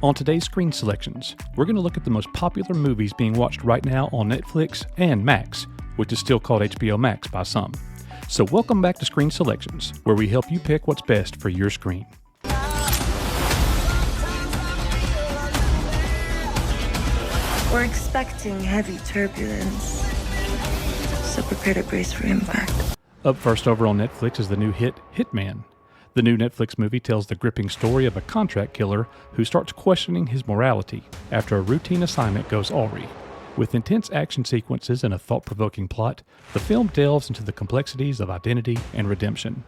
On today's Screen Selections, we're going to look at the most popular movies being watched right now on Netflix and Max, which is still called HBO Max by some. So welcome back to Screen Selections, where we help you pick what's best for your screen. We're expecting heavy turbulence, so prepare to brace for impact. Up first over on Netflix is the new hit Hitman. The new Netflix movie tells the gripping story of a contract killer who starts questioning his morality after a routine assignment goes awry. With intense action sequences and a thought-provoking plot, the film delves into the complexities of identity and redemption.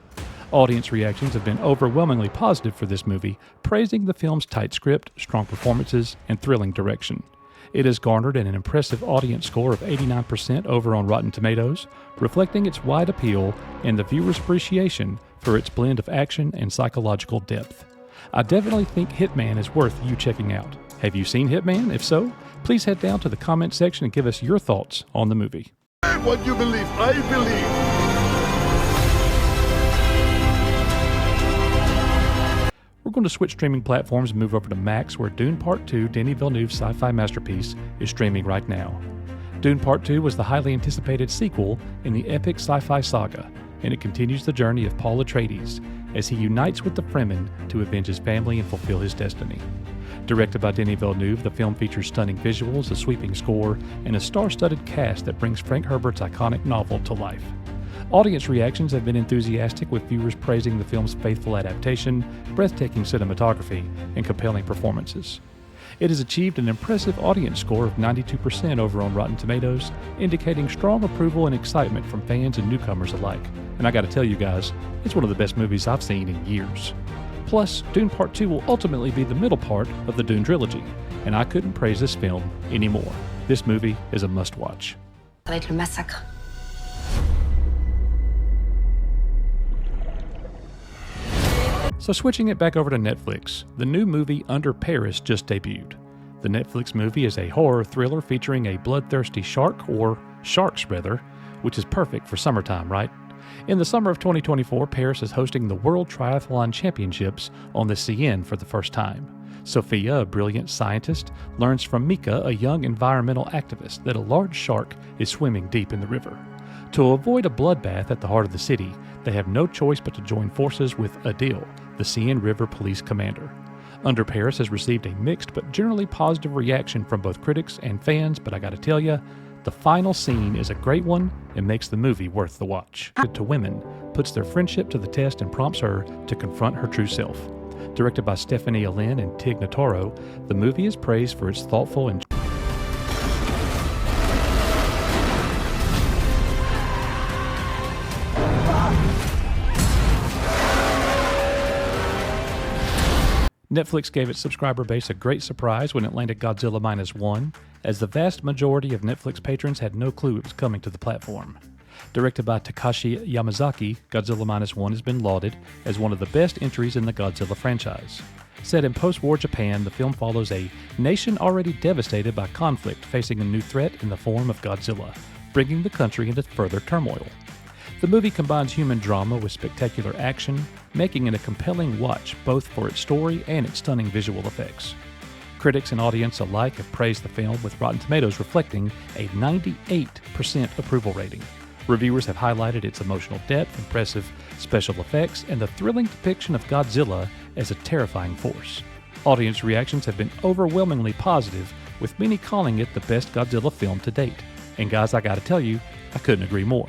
Audience reactions have been overwhelmingly positive for this movie, praising the film's tight script, strong performances, and thrilling direction. It has garnered an impressive audience score of 89% over on Rotten Tomatoes, reflecting its wide appeal and the viewer's appreciation for its blend of action and psychological depth. I definitely think Hitman is worth you checking out. Have you seen Hitman? If so, please head down to the comment section and give us your thoughts on the movie. What you believe, I believe. We're going to switch streaming platforms and move over to Max, where Dune Part 2, Denis Villeneuve's sci-fi masterpiece, is streaming right now. Dune Part 2 was the highly anticipated sequel in the epic sci-fi saga, and it continues the journey of Paul Atreides as he unites with the Fremen to avenge his family and fulfill his destiny. Directed by Denis Villeneuve, the film features stunning visuals, a sweeping score, and a star-studded cast that brings Frank Herbert's iconic novel to life. Audience reactions have been enthusiastic, with viewers praising the film's faithful adaptation, breathtaking cinematography, and compelling performances. It has achieved an impressive audience score of 92% over on Rotten Tomatoes, indicating strong approval and excitement from fans and newcomers alike. And I gotta tell you guys, it's one of the best movies I've seen in years. Plus, Dune Part 2 will ultimately be the middle part of the Dune trilogy, and I couldn't praise this film anymore. This movie is a must-watch. Ça va être le massacre. So switching it back over to Netflix, the new movie Under Paris just debuted. The Netflix movie is a horror thriller featuring a bloodthirsty shark, or sharks rather, which is perfect for summertime, right? In the summer of 2024, Paris is hosting the World Triathlon Championships on the Seine for the first time. Sophia, a brilliant scientist, learns from Mika, a young environmental activist, that a large shark is swimming deep in the river. To avoid a bloodbath at the heart of the city, they have no choice but to join forces with Adil, the Seine River Police commander. Under Paris has received a mixed but generally positive reaction from both critics and fans, but I gotta tell ya, the final scene is a great one and makes the movie worth the watch. To women, puts their friendship to the test and prompts her to confront her true self. Directed by Stephanie Allen and Tig Notaro, the movie is praised for its thoughtful and Netflix gave its subscriber base a great surprise when it landed Godzilla Minus One, as the vast majority of Netflix patrons had no clue it was coming to the platform. Directed by Takashi Yamazaki, Godzilla Minus One has been lauded as one of the best entries in the Godzilla franchise. Set in post-war Japan, the film follows a nation already devastated by conflict facing a new threat in the form of Godzilla, bringing the country into further turmoil. The movie combines human drama with spectacular action, making it a compelling watch both for its story and its stunning visual effects. Critics and audience alike have praised the film, with Rotten Tomatoes reflecting a 98% approval rating. Reviewers have highlighted its emotional depth, impressive special effects, and the thrilling depiction of Godzilla as a terrifying force. Audience reactions have been overwhelmingly positive, with many calling it the best Godzilla film to date. And guys, I gotta tell you, I couldn't agree more.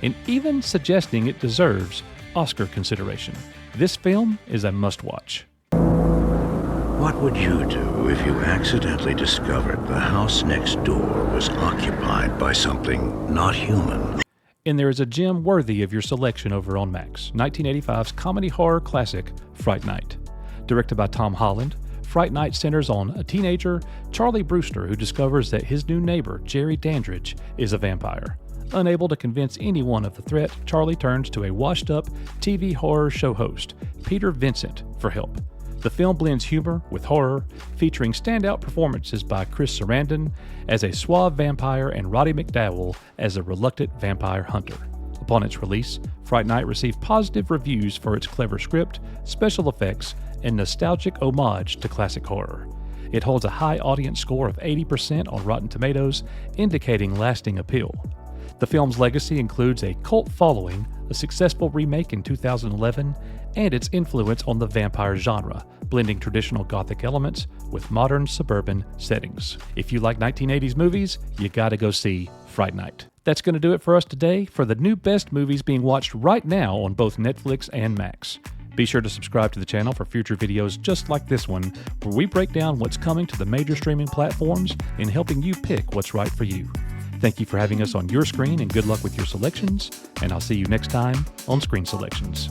And even suggesting it deserves Oscar consideration. This film is a must-watch. What would you do if you accidentally discovered the house next door was occupied by something not human? And there is a gem worthy of your selection over on Max, 1985's comedy horror classic, Fright Night. Directed by Tom Holland, Fright Night centers on a teenager, Charlie Brewster, who discovers that his new neighbor, Jerry Dandridge, is a vampire. Unable to convince anyone of the threat, Charlie turns to a washed-up TV horror show host, Peter Vincent, for help. The film blends humor with horror, featuring standout performances by Chris Sarandon as a suave vampire and Roddy McDowall as a reluctant vampire hunter. Upon its release, Fright Night received positive reviews for its clever script, special effects, and nostalgic homage to classic horror. It holds a high audience score of 80% on Rotten Tomatoes, indicating lasting appeal. The film's legacy includes a cult following, a successful remake in 2011, and its influence on the vampire genre, blending traditional Gothic elements with modern suburban settings. If you like 1980s movies, you gotta go see Fright Night. That's going to do it for us today for the new best movies being watched right now on both Netflix and Max. Be sure to subscribe to the channel for future videos just like this one, where we break down what's coming to the major streaming platforms and helping you pick what's right for you. Thank you for having us on your screen, and good luck with your selections, and I'll see you next time on Screen Selections.